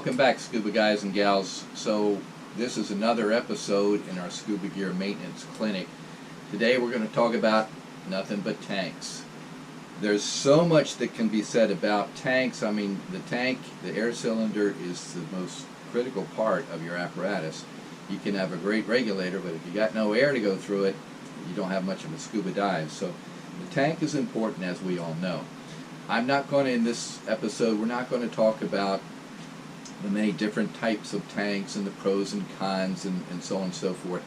Welcome back, scuba guys and gals. So this is another episode in our scuba gear maintenance clinic. Today we're going to talk about nothing but tanks. There's so much that can be said about tanks. I mean, the tank, the air cylinder, is the most critical part of your apparatus. You can have a great regulator, but if you got no air to go through it, you don't have much of a scuba dive. So the tank is important, as we all know. I'm not going to, in this episode, we're not going to talk about the many different types of tanks and the pros and cons and so on and so forth.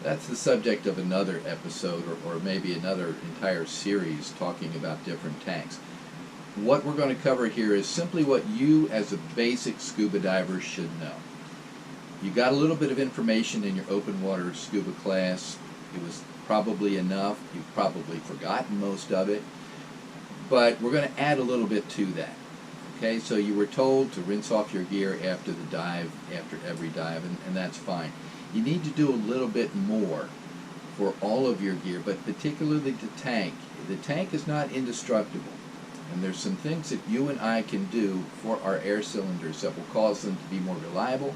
That's the subject of another episode or maybe another entire series talking about different tanks. What we're going to cover here is simply what you as a basic scuba diver should know. You got a little bit of information in your open water scuba class. It was probably enough. You've probably forgotten most of it. But we're going to add a little bit to that. Okay, so you were told to rinse off your gear after the dive, after every dive, and that's fine. You need to do a little bit more for all of your gear, but particularly the tank. The tank is not indestructible, and there's some things that you and I can do for our air cylinders that will cause them to be more reliable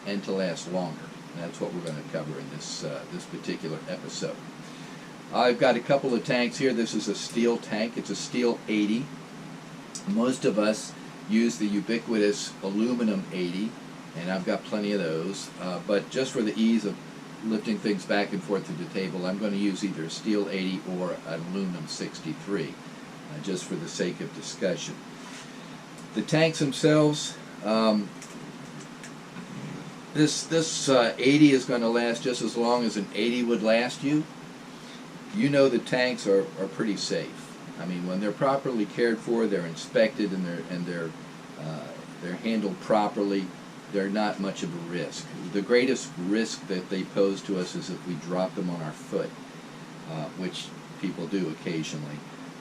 and to last longer. And that's what we're going to cover in this particular episode. I've got a couple of tanks here. This is a steel tank. It's a steel 80. Most of us use the ubiquitous aluminum 80, and I've got plenty of those, but just for the ease of lifting things back and forth to the table, I'm going to use either a steel 80 or an aluminum 63, just for the sake of discussion. The tanks themselves, this 80 is going to last just as long as an 80 would last you. You know the tanks are pretty safe. I mean, when they're properly cared for, they're inspected, and they're handled properly. They're not much of a risk. The greatest risk that they pose to us is if we drop them on our foot, which people do occasionally.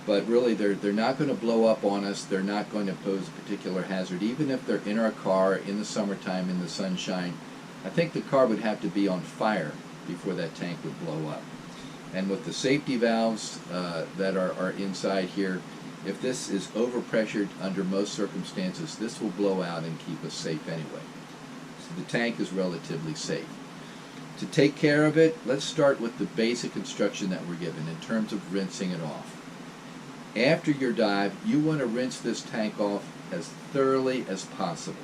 But really, they're not going to blow up on us. They're not going to pose a particular hazard, even if they're in our car in the summertime in the sunshine. I think the car would have to be on fire before that tank would blow up. And with the safety valves that are inside here, if this is overpressured under most circumstances, this will blow out and keep us safe anyway. So the tank is relatively safe. To take care of it, let's start with the basic instruction that we're given in terms of rinsing it off. After your dive, you want to rinse this tank off as thoroughly as possible.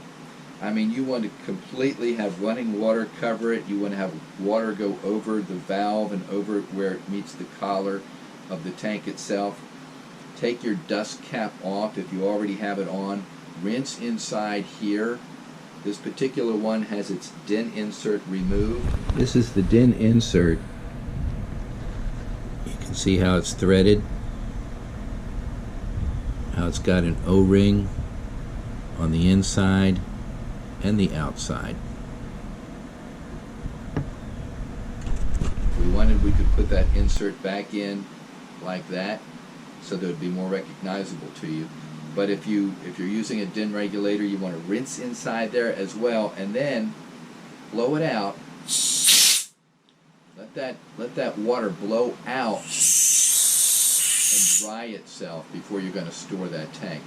I mean, you want to completely have running water cover it. You want to have water go over the valve and over where it meets the collar of the tank itself. Take your dust cap off if you already have it on. Rinse inside here. This particular one has its DIN insert removed. This is the DIN insert. You can see how it's threaded, how it's got an O-ring on the inside and the outside. If we wanted, we could put that insert back in like that so that it would be more recognizable to you. But if you're using a DIN regulator, you want to rinse inside there as well, and then blow it out. Let that water blow out and dry itself before you're going to store that tank.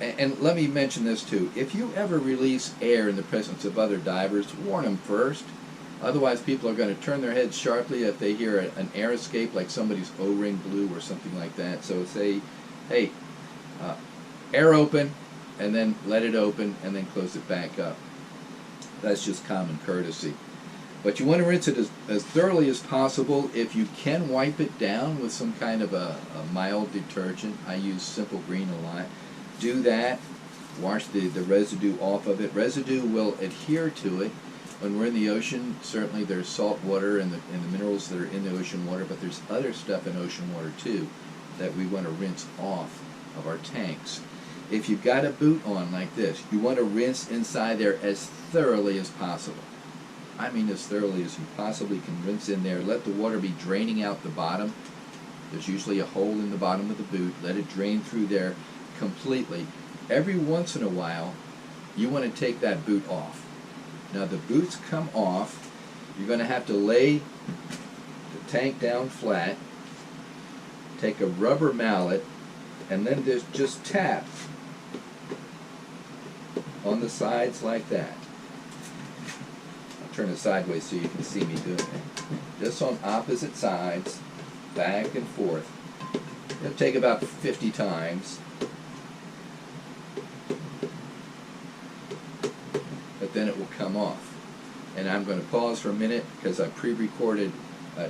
And let me mention this too. If you ever release air in the presence of other divers, warn them first. Otherwise, people are going to turn their heads sharply if they hear an air escape, like somebody's O-ring blew or something like that. So say, hey, air open, and then let it open, and then close it back up. That's just common courtesy. But you want to rinse it as thoroughly as possible. If you can wipe it down with some kind of a mild detergent, I use Simple Green a lot. Do that. Wash the residue off of it. Residue will adhere to it. When we're in the ocean, certainly there's salt water and the minerals that are in the ocean water, but there's other stuff in ocean water too that we want to rinse off of our tanks. If you've got a boot on like this, you want to rinse inside there as thoroughly as possible. I mean as thoroughly as you possibly can rinse in there. Let the water be draining out the bottom. There's usually a hole in the bottom of the boot. Let it drain through there completely. Every once in a while, you want to take that boot off. Now the boots come off. You're going to have to lay the tank down flat, take a rubber mallet, and then just tap on the sides like that. I'll turn it sideways so you can see me doing it. Just on opposite sides, back and forth. It'll take about 50 times. But then it will come off. And I'm going to pause for a minute because I pre-recorded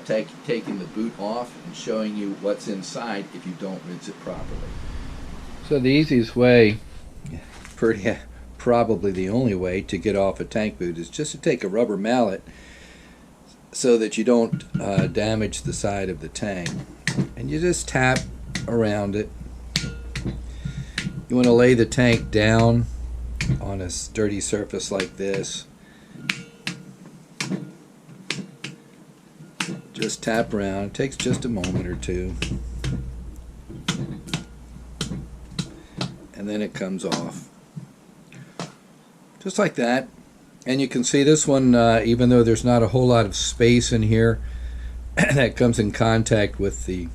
taking the boot off and showing you what's inside if you don't rinse it properly. So the easiest way, probably the only way to get off a tank boot is just to take a rubber mallet so that you don't damage the side of the tank. And you just tap around it. You want to lay the tank down on a sturdy surface like this. Just tap around. It takes just a moment or two. And then it comes off. Just like that. And you can see this one, even though there's not a whole lot of space in here that comes in contact with the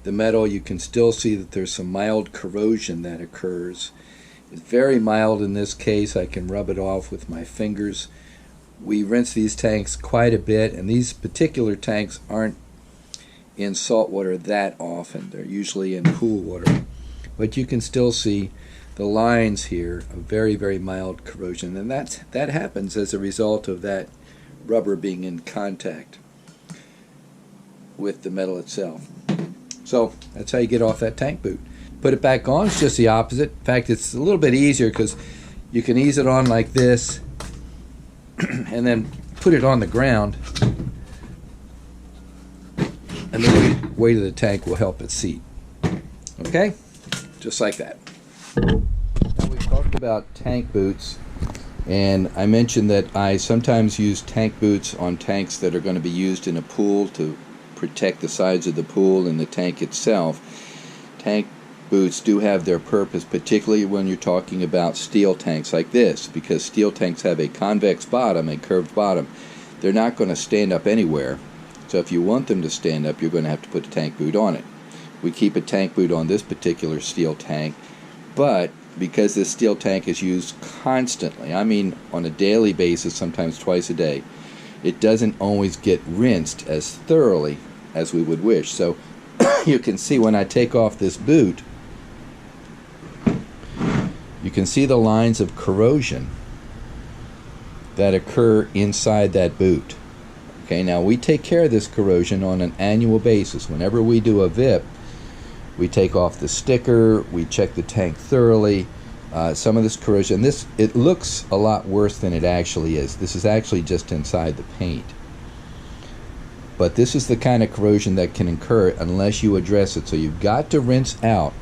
metal, you can still see that there's some mild corrosion that occurs. It's very mild in this case. I can rub it off with my fingers. We rinse these tanks quite a bit, and these particular tanks aren't in salt water that often. They're usually in pool water. But you can still see the lines here of very, very mild corrosion, and that happens as a result of that rubber being in contact with the metal itself. So that's how you get off that tank boot. Put it back on, it's just the opposite. In fact, it's a little bit easier because you can ease it on like this and then put it on the ground, and the weight of the tank will help it seat. Okay? Just like that. Now we've talked about tank boots, and I mentioned that I sometimes use tank boots on tanks that are going to be used in a pool to protect the sides of the pool and the tank itself. Tank boots do have their purpose, particularly when you're talking about steel tanks like this, because steel tanks have a convex bottom, a curved bottom. They're not going to stand up anywhere, so if you want them to stand up, you're going to have to put a tank boot on it. We keep a tank boot on this particular steel tank, but because this steel tank is used constantly, I mean on a daily basis, sometimes twice a day, it doesn't always get rinsed as thoroughly as we would wish. So you can see when I take off this boot, you can see the lines of corrosion that occur inside that boot. Okay, now we take care of this corrosion on an annual basis. Whenever we do a VIP, we take off the sticker, we check the tank thoroughly. Some of this corrosion, it looks a lot worse than it actually is. This is actually just inside the paint. But this is the kind of corrosion that can occur unless you address it. So you've got to rinse out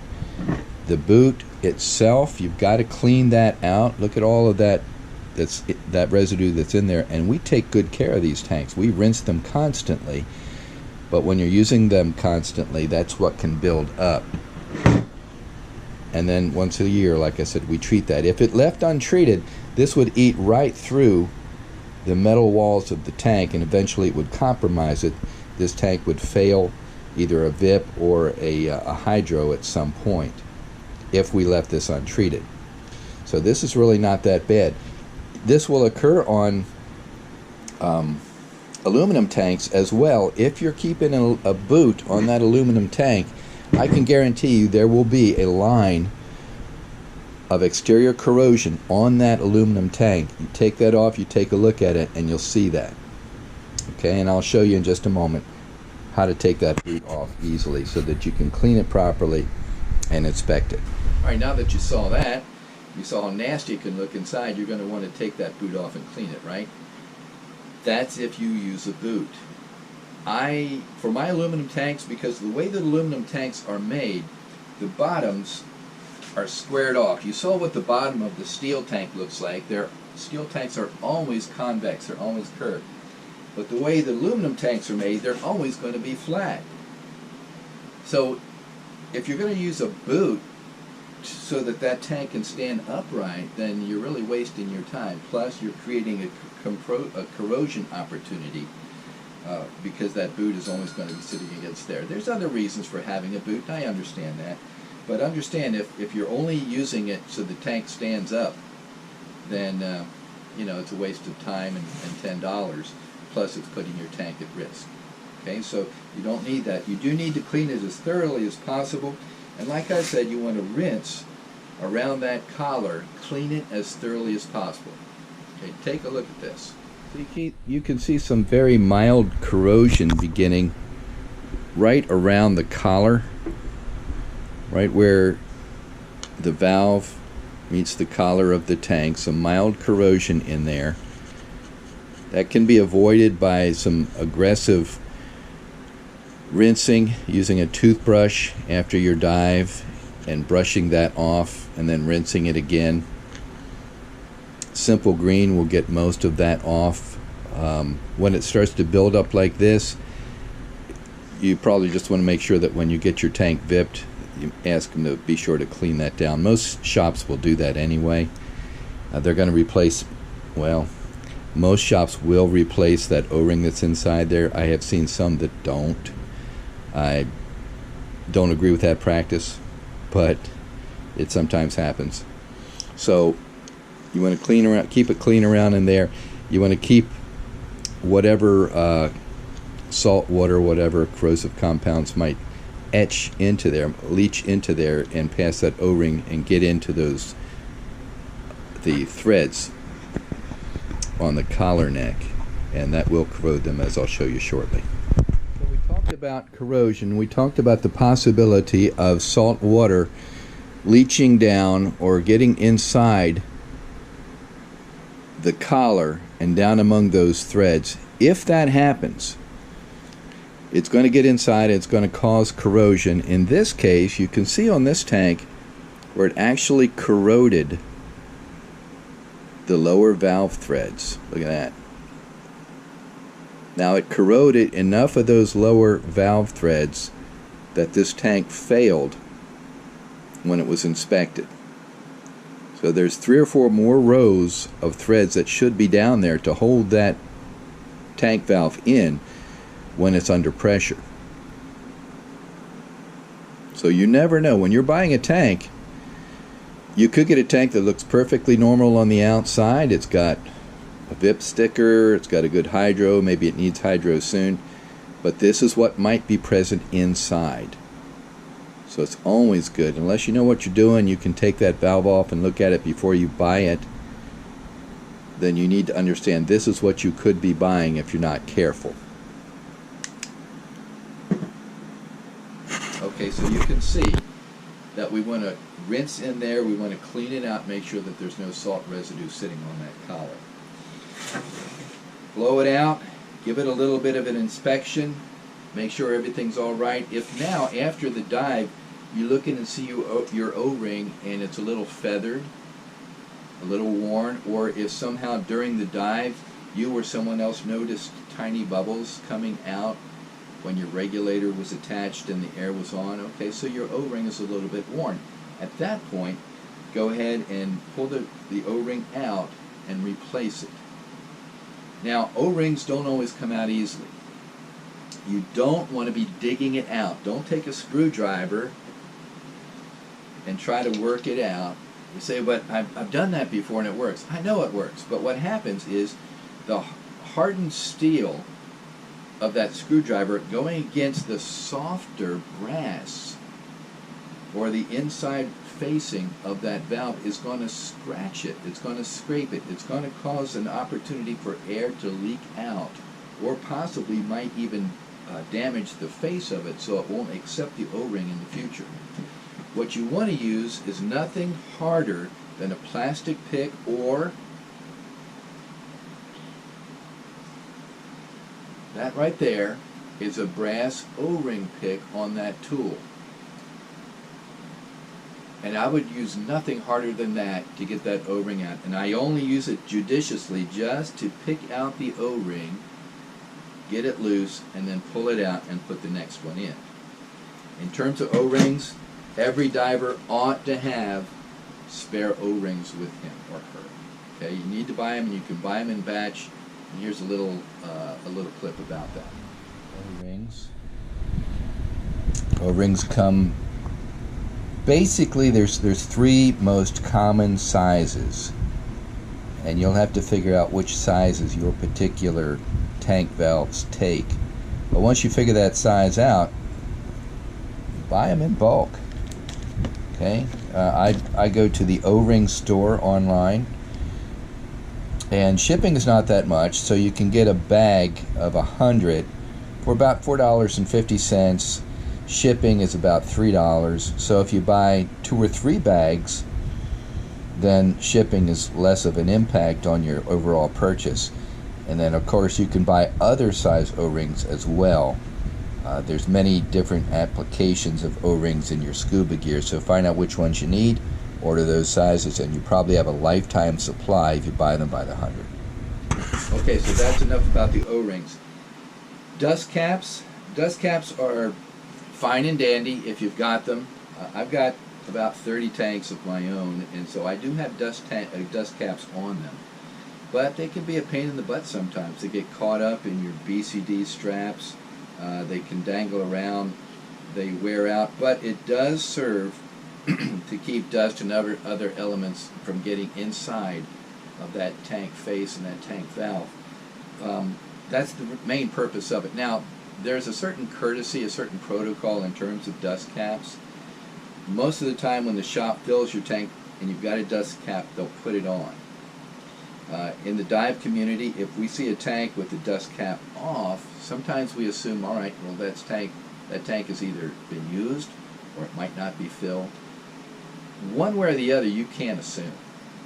the boot itself. You've got to clean that out. Look at all of that residue that's in there, and we take good care of these tanks. We rinse them constantly, but when you're using them constantly, that's what can build up. And then once a year, like I said, we treat that. If it left untreated, this would eat right through the metal walls of the tank, and eventually it would compromise it. This tank would fail, either a VIP or a hydro at some point, if we left this untreated. So this is really not that bad. This will occur on aluminum tanks as well. If you're keeping a boot on that aluminum tank, I can guarantee you there will be a line of exterior corrosion on that aluminum tank. You take that off, you take a look at it, and you'll see that. Okay, and I'll show you in just a moment how to take that boot off easily so that you can clean it properly and inspect it. Alright, now that you saw that, you saw how nasty it can look inside, you're going to want to take that boot off and clean it, right? That's if you use a boot. For my aluminum tanks, because the way that aluminum tanks are made, the bottoms are squared off. You saw what the bottom of the steel tank looks like. Steel tanks are always convex, they're always curved. But the way the aluminum tanks are made, they're always going to be flat. So if you're going to use a boot so that that tank can stand upright, then you're really wasting your time. Plus, you're creating a corrosion opportunity because that boot is always going to be sitting against there. There's other reasons for having a boot, and I understand that. But understand, if you're only using it so the tank stands up, then you know, it's a waste of time and $10. Plus, it's putting your tank at risk. Okay, so you don't need that. You do need to clean it as thoroughly as possible. And like I said, you want to rinse around that collar, clean it as thoroughly as possible. Okay, take a look at this. You can see some very mild corrosion beginning right around the collar, right where the valve meets the collar of the tank. Some mild corrosion in there. That can be avoided by some aggressive rinsing using a toothbrush after your dive and brushing that off and then rinsing it again. Simple green will get most of that off. When it starts to build up like this, you probably just want to make sure that when you get your tank vipped, you ask them to be sure to clean that down. Most shops will do that anyway. They're going to replace, well, most shops will replace that O-ring that's inside there. I have seen some that don't. I don't agree with that practice, but it sometimes happens. So you want to clean around, keep it clean around in there. You want to keep whatever salt water, whatever corrosive compounds might etch into there, leach into there, and pass that O-ring and get into those, the threads on the collar neck, and that will corrode them, as I'll show you shortly. So we talked about corrosion. We talked about the possibility of salt water leaching down or getting inside the collar and down among those threads. If that happens, it's going to get inside, it's going to cause corrosion. In this case, you can see on this tank where it actually corroded the lower valve threads. Look at that. Now it corroded enough of those lower valve threads that this tank failed when it was inspected. So there's 3 or 4 more rows of threads that should be down there to hold that tank valve in when it's under pressure. So you never know. When you're buying a tank, you could get a tank that looks perfectly normal on the outside. It's got a VIP sticker, it's got a good hydro, maybe it needs hydro soon, but this is what might be present inside. So it's always good. Unless you know what you're doing, you can take that valve off and look at it before you buy it. Then you need to understand this is what you could be buying if you're not careful. Okay, so you can see that we want to rinse in there, we want to clean it out, make sure that there's no salt residue sitting on that collar. Blow it out, give it a little bit of an inspection, make sure everything's all right. If now, after the dive, you look in and see your O-ring and it's a little feathered, a little worn, or if somehow during the dive you or someone else noticed tiny bubbles coming out when your regulator was attached and the air was on, okay, so your O-ring is a little bit worn. At that point, go ahead and pull the O-ring out and replace it. Now, O-rings don't always come out easily. You don't want to be digging it out. Don't take a screwdriver and try to work it out. You say, but I've done that before and it works. I know it works, but what happens is the hardened steel of that screwdriver going against the softer brass or the inside facing of that valve is going to scratch it, it's going to scrape it, it's going to cause an opportunity for air to leak out, or possibly might even damage the face of it so it won't accept the O-ring in the future. What you want to use is nothing harder than a plastic pick, or that right there is a brass O-ring pick on that tool. And I would use nothing harder than that to get that O-ring out. And I only use it judiciously just to pick out the O-ring, get it loose, and then pull it out and put the next one in. In terms of O-rings, every diver ought to have spare O-rings with him or her. Okay, you need to buy them, and you can buy them in batch. And here's a little clip about that. O-rings. O-rings come. Basically, there's 3 most common sizes and you'll have to figure out which sizes your particular tank valves take. But once you figure that size out, buy them in bulk. Okay, I go to the O-Ring store online, and shipping is not that much, so you can get a bag of 100 for about $4.50. Shipping is about $3. So if you buy 2 or 3 bags, then shipping is less of an impact on your overall purchase. And then of course you can buy other size O-rings as well. There's many different applications of O-rings in your scuba gear, so find out which ones you need, order those sizes, and you probably have a lifetime supply if you buy them by the 100. Okay, so that's enough about the O-rings. Dust caps. Dust caps are fine and dandy if you've got them. I've got about 30 tanks of my own, and so I do have dust caps on them. But they can be a pain in the butt sometimes. They get caught up in your BCD straps. They can dangle around. They wear out. But it does serve to keep dust and other elements from getting inside of that tank face and that tank valve. That's the main purpose of it. Now, there's a certain courtesy, a certain protocol in terms of dust caps. Most of the time when the shop fills your tank and you've got a dust cap, they'll put it on. In the dive community, if we see a tank with the dust cap off, sometimes we assume, all right, well that tank has either been used or it might not be filled. One way or the other, you can't assume.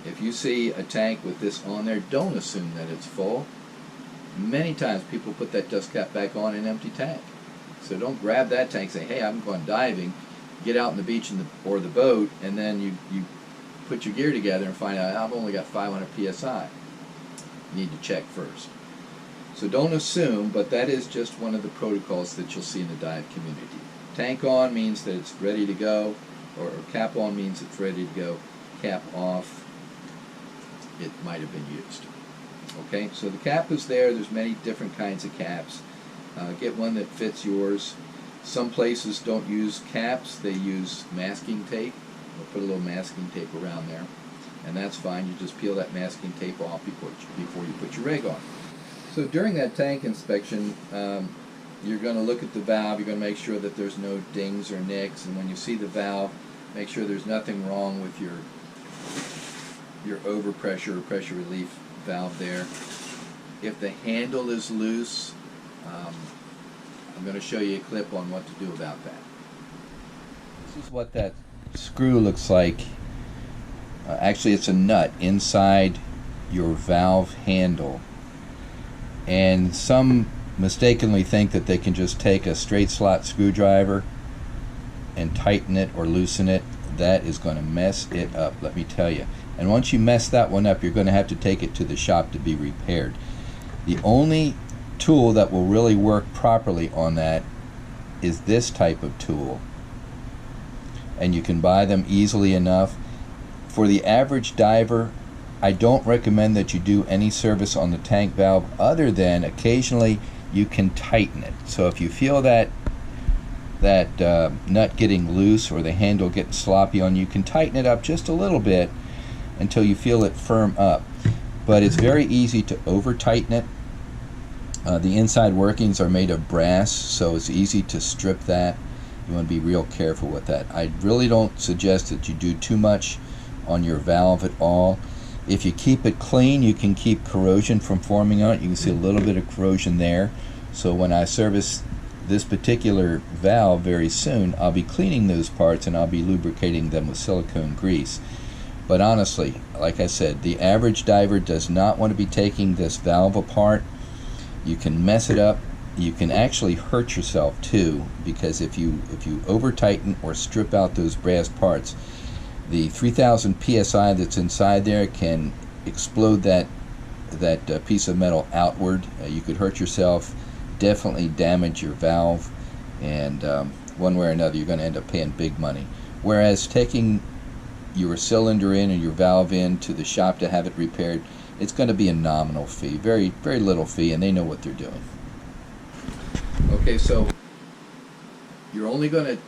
If you see a tank with this on there, don't assume that it's full. Many times people put that dust cap back on an empty tank. So don't grab that tank and say, hey, I'm going diving, get out on the beach or the boat, and then you put your gear together and find out I've only got 500 psi. You need to check first. So don't assume, but that is just one of the protocols that you'll see in the dive community. Tank on means that it's ready to go, or cap on means it's ready to go. Cap off, it might have been used. Okay, so the cap is there. There's many different kinds of caps. Get one that fits yours. Some places don't use caps. They use masking tape. They'll put a little masking tape around there, and that's fine. You just peel that masking tape off before you put your rig on. So during that tank inspection, you're going to look at the valve. You're going to make sure that there's no dings or nicks, and when you see the valve, make sure there's nothing wrong with your overpressure or pressure relief valve there. If the handle is loose, I'm going to show you a clip on what to do about that. This is what that screw looks like. Actually, it's a nut inside your valve handle, and some mistakenly think that they can just take a straight slot screwdriver and tighten it or loosen it. That is going to mess it up, let me tell you. And once you mess that one up, you're going to have to take it to the shop to be repaired. The only tool that will really work properly on that is this type of tool, and you can buy them easily enough. For the average diver, I don't recommend that you do any service on the tank valve other than occasionally you can tighten it. So if you feel that nut getting loose or the handle getting sloppy on you, you can tighten it up just a little bit until you feel it firm up. But it's very easy to over tighten it. The inside workings are made of brass, so it's easy to strip that. You want to be real careful with that. I really don't suggest that you do too much on your valve at all. If you keep it clean, you can keep corrosion from forming on it. You can see a little bit of corrosion there. So when I service this particular valve very soon, I'll be cleaning those parts and I'll be lubricating them with silicone grease. But honestly, like I said, the average diver does not want to be taking this valve apart. You can mess it up. You can actually hurt yourself too, because if you over tighten or strip out those brass parts, the 3000 psi that's inside there can explode that piece of metal outward. You could hurt yourself, definitely damage your valve, and one way or another you're going to end up paying big money. Whereas taking your cylinder in and your valve in to the shop to have it repaired, it's going to be a nominal fee, very, very little fee, and they know what they're doing. Okay, so you're only going to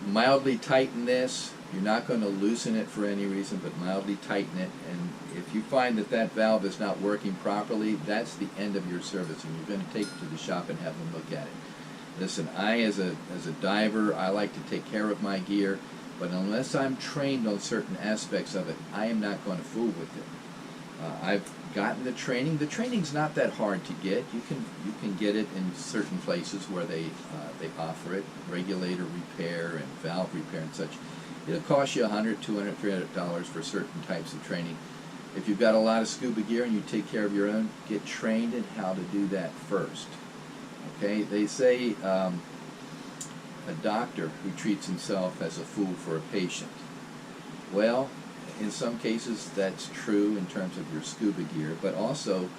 mildly tighten this. You're not going to loosen it for any reason, but mildly tighten it. And if you find that that valve is not working properly, that's the end of your service, and you're going to take it to the shop and have them look at it. Listen, as a diver, I like to take care of my gear, but unless I'm trained on certain aspects of it, I am not going to fool with it. I've gotten the training. The training's not that hard to get. You can get it in certain places where they offer it, regulator repair and valve repair and such. It'll cost you $100, $200, $300 for certain types of training. If you've got a lot of scuba gear and you take care of your own, get trained in how to do that first. Okay, they say a doctor who treats himself as a fool for a patient. Well, in some cases that's true in terms of your scuba gear, but also,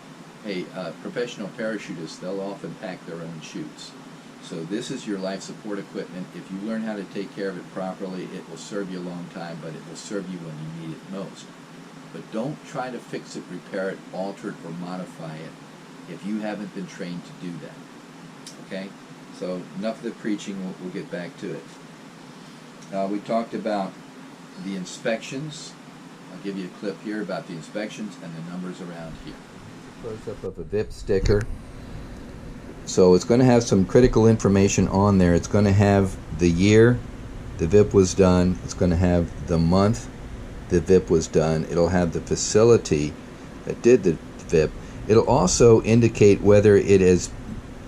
hey, professional parachutists, they'll often pack their own chutes. So this is your life support equipment. If you learn how to take care of it properly, it will serve you a long time, but it will serve you when you need it most. But don't try to fix it, repair it, alter it, or modify it if you haven't been trained to do that. Okay? So enough of the preaching, we'll get back to it. We talked about the inspections. I'll give you a clip here about the inspections and the numbers around here. Close-up of a VIP sticker. So it's going to have some critical information on there. It's going to have the year the VIP was done. It's going to have the month the VIP was done. It'll have the facility that did the VIP. It'll also indicate whether it is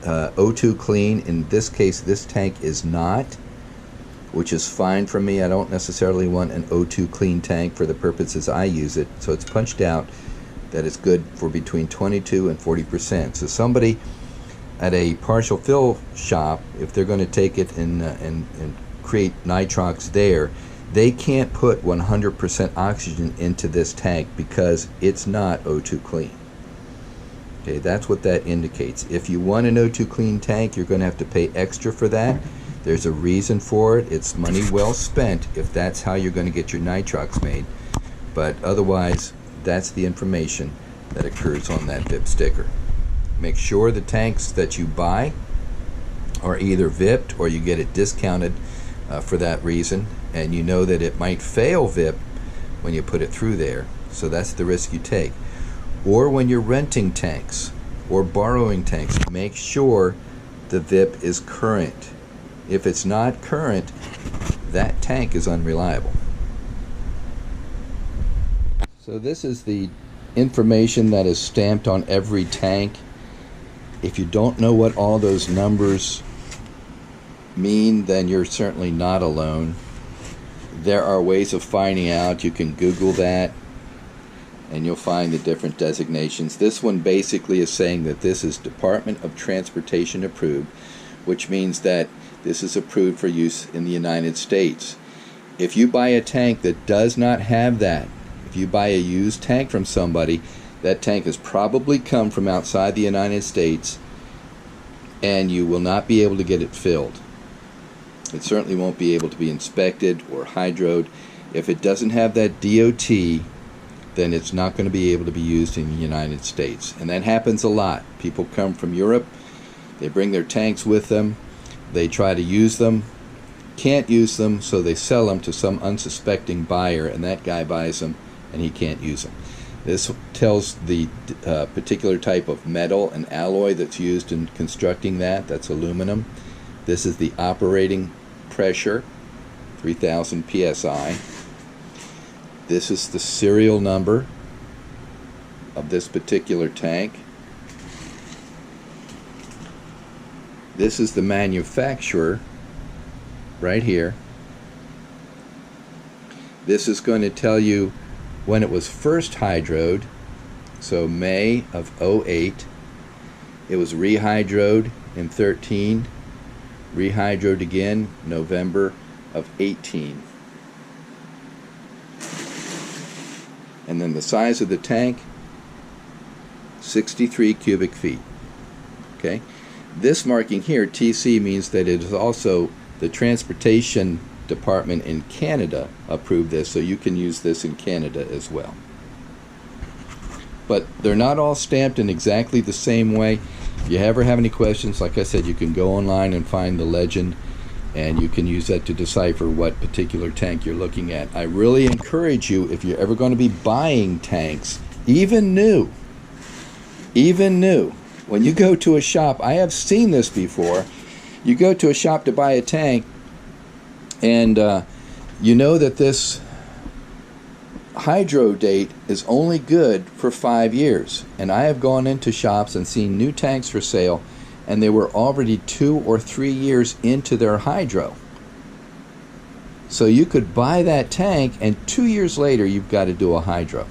O2 clean. In this case, this tank is not, which is fine for me. I don't necessarily want an O2 clean tank for the purposes I use it. So it's punched out that it's good for between 22 and 40%. So somebody at a partial fill shop, if they're going to take it and create nitrox there, they can't put 100% oxygen into this tank because it's not O2 clean. Okay, that's what that indicates. If you want an O2 clean tank, you're going to have to pay extra for that. There's a reason for it. It's money well spent if that's how you're going to get your nitrox made. But otherwise, that's the information that occurs on that VIP sticker. Make sure the tanks that you buy are either VIP'd or you get it discounted for that reason, and you know that it might fail VIP when you put it through there, so that's the risk you take. Or when you're renting tanks or borrowing tanks, make sure the VIP is current. If it's not current, that tank is unreliable. So this is the information that is stamped on every tank. If you don't know what all those numbers mean, then you're certainly not alone. There are ways of finding out. You can Google that and you'll find the different designations. This one basically is saying that this is Department of Transportation approved, which means that this is approved for use in the United States. If you buy a tank that does not have that, if you buy a used tank from somebody, that tank has probably come from outside the United States, and you will not be able to get it filled. It certainly won't be able to be inspected or hydroed. If it doesn't have that DOT, then it's not going to be able to be used in the United States. And that happens a lot. People come from Europe, they bring their tanks with them, they try to use them, can't use them, so they sell them to some unsuspecting buyer, and that guy buys them and he can't use them. This tells the particular type of metal and alloy that's used in constructing that. That's aluminum. This is the operating pressure, 3,000 psi. This is the serial number of this particular tank. This is the manufacturer right here. This is going to tell you when it was first hydroed, so May of 08. It was rehydroed in 13, rehydroed again November of 18. And then the size of the tank, 63 cubic feet. Okay? This marking here, TC, means that it is also the Transportation Department in Canada approved this, so you can use this in Canada as well. But they're not all stamped in exactly the same way. If you ever have any questions, like I said, you can go online and find the legend and you can use that to decipher what particular tank you're looking at. I really encourage you, if you're ever going to be buying tanks, even new, when you go to a shop, I have seen this before, you go to a shop to buy a tank, and you know that this hydro date is only good for 5 years. And I have gone into shops and seen new tanks for sale, and they were already 2 or 3 years into their hydro. So you could buy that tank, and 2 years later you've got to do a hydro.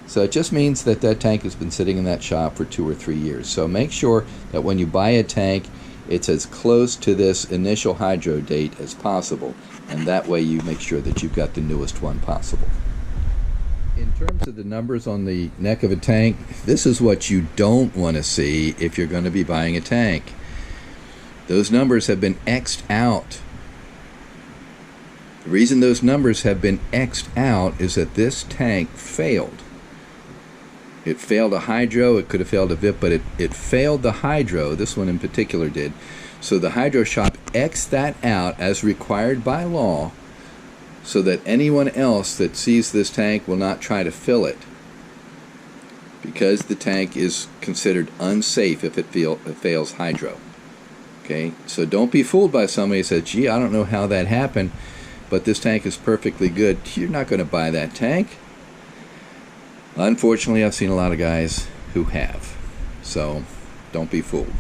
So it just means that that tank has been sitting in that shop for 2 or 3 years. So make sure that when you buy a tank, it's as close to this initial hydro date as possible, and that way you make sure that you've got the newest one possible. In terms of the numbers on the neck of a tank, this is what you don't want to see if you're going to be buying a tank. Those numbers have been X'd out. The reason those numbers have been X'd out is that this tank failed. It failed a hydro, it could have failed a VIP, but it failed the hydro, this one in particular did. So the hydro shop X'd that out as required by law, so that anyone else that sees this tank will not try to fill it, because the tank is considered unsafe if it fails hydro. Okay, so don't be fooled by somebody who says, gee, I don't know how that happened, but this tank is perfectly good. You're not going to buy that tank. Unfortunately, I've seen a lot of guys who have. So don't be fooled.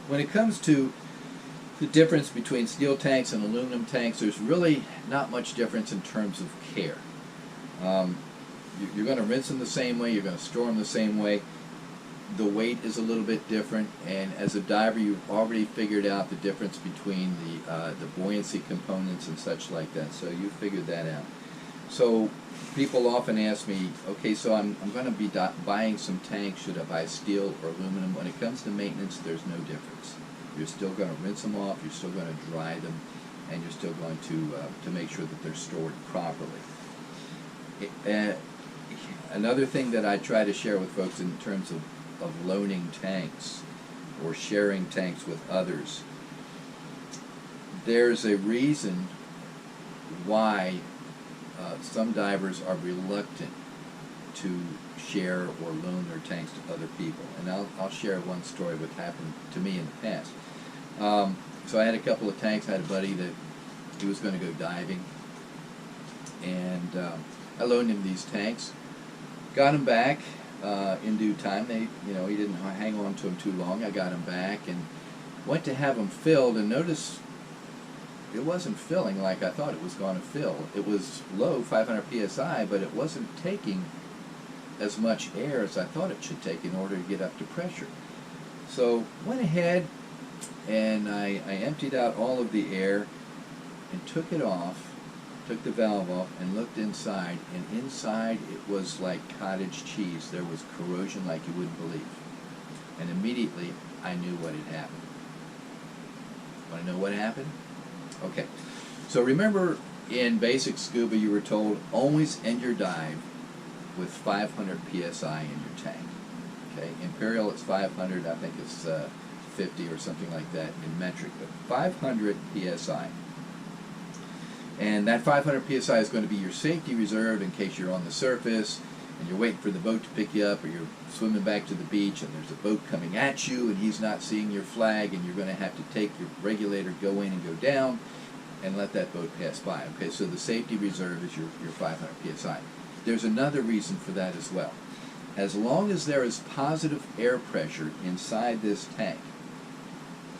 When it comes to the difference between steel tanks and aluminum tanks, there's really not much difference in terms of care. You're going to rinse them the same way, you're going to store them the same way. The weight is a little bit different, and as a diver you've already figured out the difference between the buoyancy components and such like that, so you figured that out. So people often ask me, okay, so I'm going to be buying some tanks, should I buy steel or aluminum? When it comes to maintenance, there's no difference. You're still going to rinse them off, you're still going to dry them, and you're still going to make sure that they're stored properly. Another thing that I try to share with folks in terms of loaning tanks or sharing tanks with others, there's a reason why some divers are reluctant to share or loan their tanks to other people. And I'll share one story what happened to me in the past. So I had a couple of tanks. I had a buddy that he was going to go diving, and I loaned him these tanks. Got him back in due time. He didn't hang on to them too long. I got him back and went to have them filled, and noticed it wasn't filling like I thought it was going to fill. It was low, 500 psi, but it wasn't taking as much air as I thought it should take in order to get up to pressure. So went ahead and I emptied out all of the air and took it off, took the valve off, and looked inside, and inside it was like cottage cheese. There was corrosion like you wouldn't believe. And immediately I knew what had happened. Want to know what happened? Okay. So remember, in basic scuba you were told always end your dive with 500 psi in your tank. Okay. Imperial it's 500, I think it's 50 or something like that in metric, but 500 psi. And that 500 psi is going to be your safety reserve in case you're on the surface and you're waiting for the boat to pick you up, or you're swimming back to the beach and there's a boat coming at you and he's not seeing your flag, and you're going to have to take your regulator, go in and go down and let that boat pass by. Okay, so the safety reserve is your 500 psi. There's another reason for that as well. As long as there is positive air pressure inside this tank,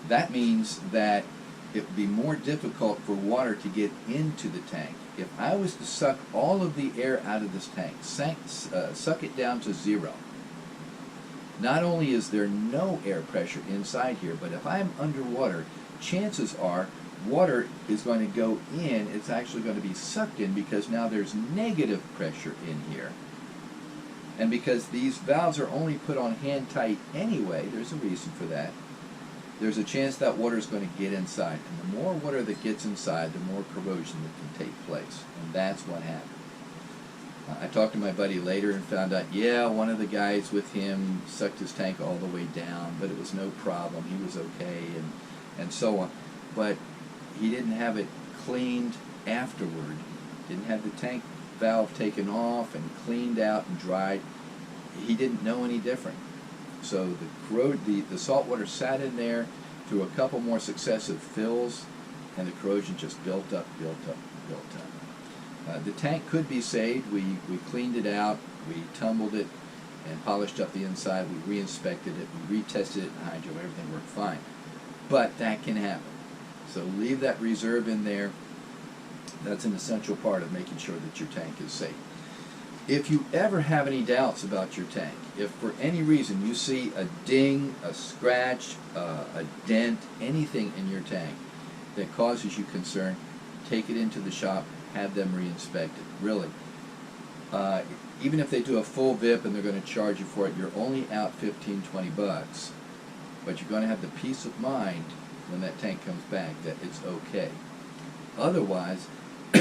that means that it would be more difficult for water to get into the tank. If I was to suck all of the air out of this tank, suck it down to zero, not only is there no air pressure inside here, but if I'm underwater, chances are water is going to go in. It's actually going to be sucked in because now there's negative pressure in here. And because these valves are only put on hand tight anyway, there's a reason for that, there's a chance that water is going to get inside. And the more water that gets inside, the more corrosion that can take place. And that's what happened. I talked to my buddy later and found out, yeah, one of the guys with him sucked his tank all the way down, but it was no problem. He was okay, and so on. But he didn't have it cleaned afterward. Didn't have the tank valve taken off and cleaned out and dried. He didn't know any different. So the salt water sat in there through a couple more successive fills, and the corrosion just built up. The tank could be saved. We cleaned it out, we tumbled it and polished up the inside, we re-inspected it, we retested it in hydro, everything worked fine. But that can happen. So leave that reserve in there. That's an essential part of making sure that your tank is safe. If you ever have any doubts about your tank, if for any reason you see a ding, a scratch, a dent, anything in your tank that causes you concern, take it into the shop, have them re-inspected. Really. Even if they do a full VIP and they're going to charge you for it, you're only out $15-20, but you're going to have the peace of mind when that tank comes back that it's okay. Otherwise,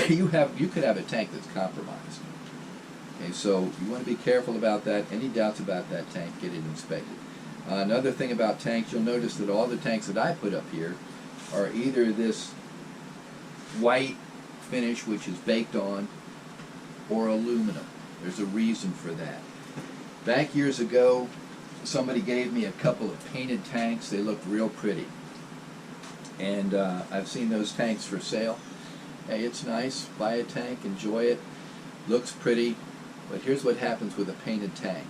you could have a tank that's compromised. Okay, so you want to be careful about that. Any doubts about that tank, get it inspected. Another thing about tanks, you'll notice that all the tanks that I put up here are either this white finish, which is baked on, or aluminum. There's a reason for that. Back years ago, somebody gave me a couple of painted tanks. They looked real pretty. And I've seen those tanks for sale. Hey, it's nice. Buy a tank, enjoy it. Looks pretty. But here's what happens with a painted tank.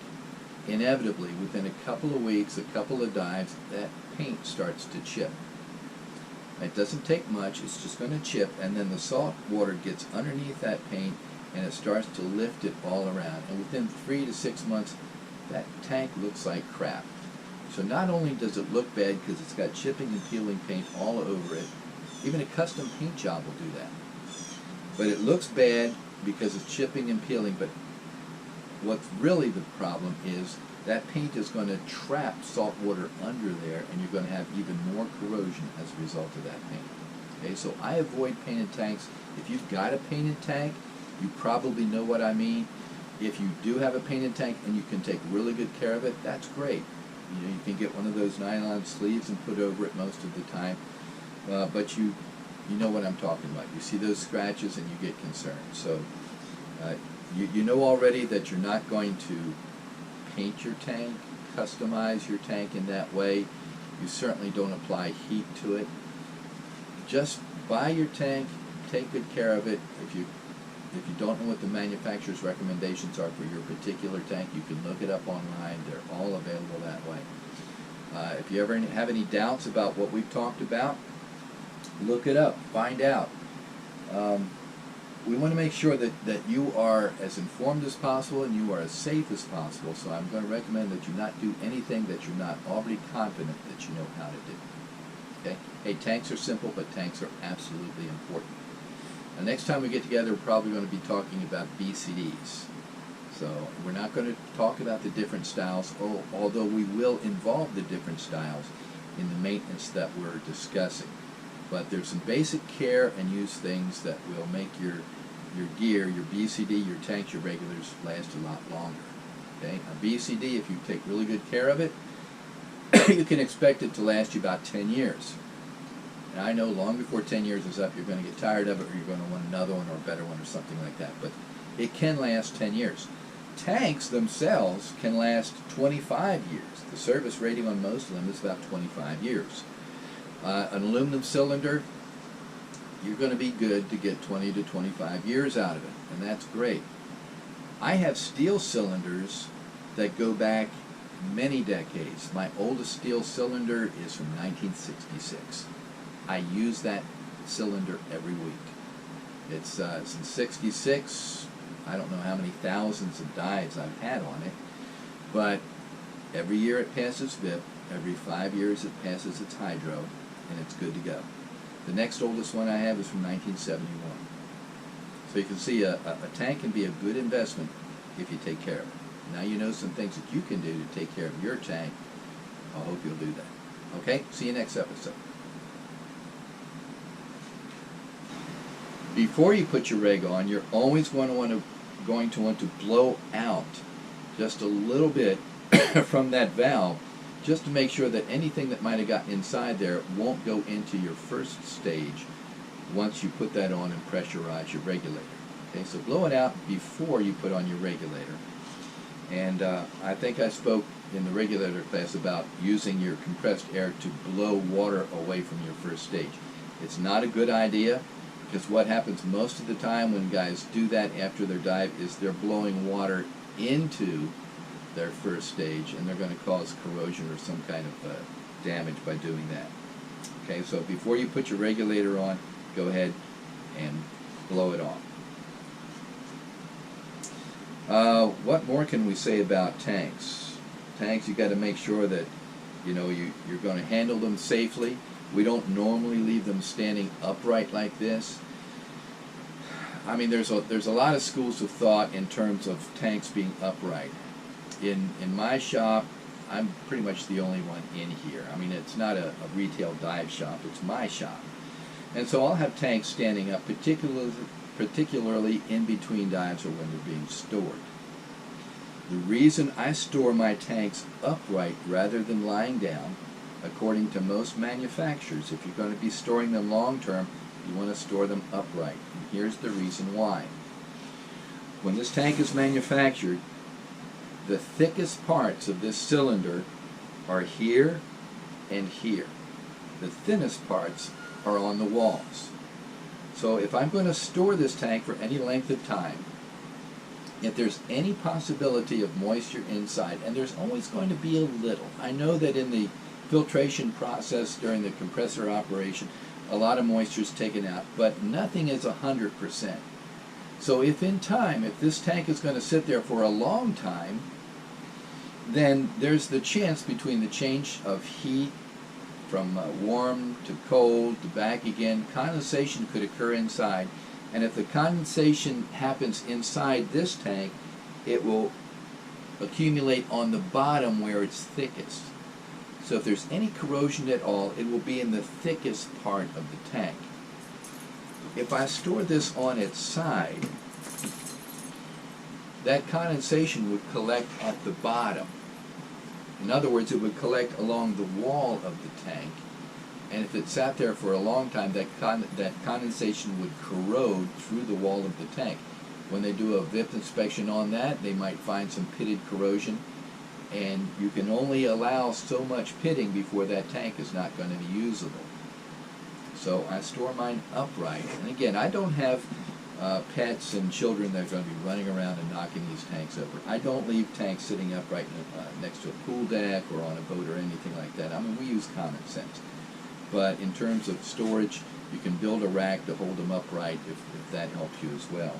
Inevitably, within a couple of weeks, a couple of dives, that paint starts to chip. It doesn't take much, it's just going to chip, and then the salt water gets underneath that paint and it starts to lift it all around. And within 3 to 6 months, that tank looks like crap. So not only does it look bad because it's got chipping and peeling paint all over it, even a custom paint job will do that. But it looks bad because it's chipping and peeling, but what's really the problem is that paint is going to trap salt water under there, and you're going to have even more corrosion as a result of that paint. Okay, so I avoid painted tanks. If you've got a painted tank, you probably know what I mean. If you do have a painted tank and you can take really good care of it, that's great. You know, you can get one of those nylon sleeves and put over it most of the time. But you know what I'm talking about. You see those scratches and you get concerned. So you know already that you're not going to paint your tank, customize your tank in that way. You certainly don't apply heat to it. Just buy your tank, take good care of it. If you don't know what the manufacturer's recommendations are for your particular tank, you can look it up online. They're all available that way. If you ever have any doubts about what we've talked about, look it up, find out. We want to make sure that you are as informed as possible and you are as safe as possible, so I'm going to recommend that you not do anything that you're not already confident that you know how to do. Okay? Hey, tanks are simple, but tanks are absolutely important. Now, next time we get together, we're probably going to be talking about BCDs. So we're not going to talk about the different styles, although we will involve the different styles in the maintenance that we're discussing. But there's some basic care and use things that will make your gear, your BCD, your tanks, your regulars last a lot longer. Okay? A BCD, if you take really good care of it, you can expect it to last you about 10 years. And I know long before 10 years is up, you're going to get tired of it, or you're going to want another one or a better one or something like that. But it can last 10 years. Tanks themselves can last 25 years. The service rating on most of them is about 25 years. An aluminum cylinder, you're going to be good to get 20 to 25 years out of it, and that's great. I have steel cylinders that go back many decades. My oldest steel cylinder is from 1966. I use that cylinder every week. It's since 66. I don't know how many thousands of dives I've had on it, but every year it passes VIP. Every 5 years it passes its hydro, and it's good to go. The next oldest one I have is from 1971. So you can see a tank can be a good investment if you take care of it. Now you know some things that you can do to take care of your tank. I hope you'll do that. Okay? See you next episode. Before you put your reg on, you're always going to want to going to want to blow out just a little bit from that valve, just to make sure that anything that might have gotten inside there won't go into your first stage once you put that on and pressurize your regulator. Okay, so blow it out before you put on your regulator. And I think I spoke in the regulator class about using your compressed air to blow water away from your first stage. It's not a good idea, because what happens most of the time when guys do that after their dive is they're blowing water into their first stage, and they're going to cause corrosion or some kind of damage by doing that. Okay, so before you put your regulator on, go ahead and blow it off. What more can we say about tanks? Tanks, you got to make sure that you're going to handle them safely. We don't normally leave them standing upright like this. I mean, there's a lot of schools of thought in terms of tanks being upright. In my shop, I'm pretty much the only one in here. I mean, it's not a retail dive shop, it's my shop. And so I'll have tanks standing up, particularly in between dives or when they're being stored. The reason I store my tanks upright rather than lying down, according to most manufacturers, if you're going to be storing them long term, you want to store them upright. And here's the reason why. When this tank is manufactured, the thickest parts of this cylinder are here and here. The thinnest parts are on the walls. So if I'm going to store this tank for any length of time, if there's any possibility of moisture inside, and there's always going to be a little. I know that in the filtration process during the compressor operation, a lot of moisture is taken out, but nothing is 100%. So if in time, if this tank is going to sit there for a long time, then there's the chance between the change of heat from warm to cold to back again, condensation could occur inside. And if the condensation happens inside this tank, it will accumulate on the bottom where it's thickest. So if there's any corrosion at all, it will be in the thickest part of the tank. If I store this on its side, that condensation would collect at the bottom. In other words, it would collect along the wall of the tank, and if it sat there for a long time, that condensation would corrode through the wall of the tank. When they do a VIP inspection on that, they might find some pitted corrosion, and you can only allow so much pitting before that tank is not going to be usable. So I store mine upright, and again, I don't have pets and children that are going to be running around and knocking these tanks over. I don't leave tanks sitting upright next to a pool deck or on a boat or anything like that. I mean, we use common sense. But in terms of storage, you can build a rack to hold them upright if that helps you as well.